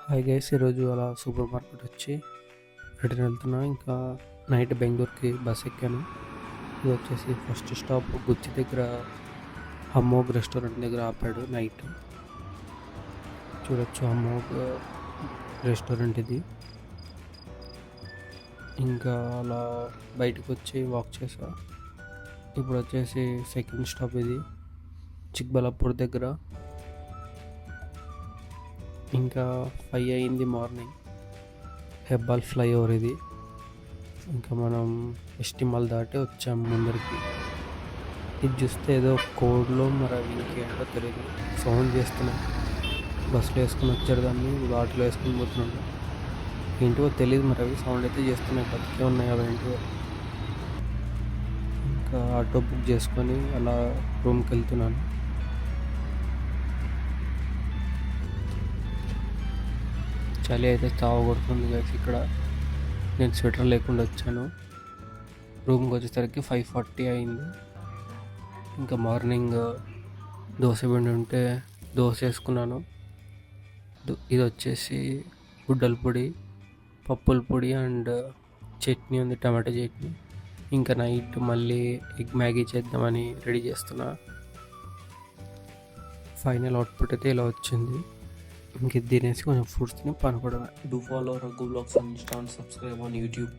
Hi guys, ఈరోజు అలా super market వచ్చి రిటర్న్ వెళ్తున్నా. ఇంకా నైట్ బెంగళూరుకి బస్ ఎక్కాను. ఇది వచ్చేసి ఫస్ట్ స్టాప్ గుత్తి దగ్గర హమ్మోగ్ రెస్టారెంట్ దగ్గర ఆపాడు. నైట్ చూడొచ్చు హమ్మోగ్ రెస్టారెంట్ ఇది. ఇంకా అలా బయటకు వచ్చి వాక్ చేసా. ఇప్పుడు వచ్చేసి సెకండ్ స్టాప్ ఇది చిక్బల్లాపూర్ దగ్గర. ఇంకా 5 అయింది మార్నింగ్. హెబ్బాల్ ఫ్లైఓవర్ ఇది. ఇంకా మనం ఎస్టీ మాల్ దాటి వచ్చాం ముందరికి. ఇది చూస్తే ఏదో కోడ్లో మరి అవి ఇంకేంటో తెలియదు, సౌండ్ చేస్తున్నాం. బస్సులో వేసుకుని వచ్చారు, దాన్ని ఆటోలో వేసుకుని పోతున్నాడు. ఏంటివో తెలియదు, మరి అవి సౌండ్ అయితే చేస్తున్నాయి, బతికే ఉన్నాయి అవి ఏంటివో. ఇంకా ఆటో బుక్ చేసుకొని అలా రూమ్కి వెళ్తున్నాను. చలి అయితే చావ కొడుతుంది గైస్. ఇక్కడ నేను స్వెటర్ లేకుండా వచ్చాను. రూమ్కి వచ్చేసరికి 5:40 అయింది. ఇంకా మార్నింగ్ దోశ పిండి ఉంటే దోశ వేసుకున్నాను. ఇది వచ్చేసి గుడ్డల పొడి, పప్పుల పొడి అండ్ చట్నీ ఉంది, టమాటో చట్నీ. ఇంకా నైట్ మళ్ళీ ఎగ్ మ్యాగీ చేద్దామని రెడీ చేస్తున్నా. ఫైనల్ అవుట్పుట్ అయితే ఇలా వచ్చింది. ఇంక ఇది తినేసి కొంచెం ఫ్రూట్స్ తిని పనుకోవడమే. Do follow Raghu Vlogs on Insta and subscribe on YouTube.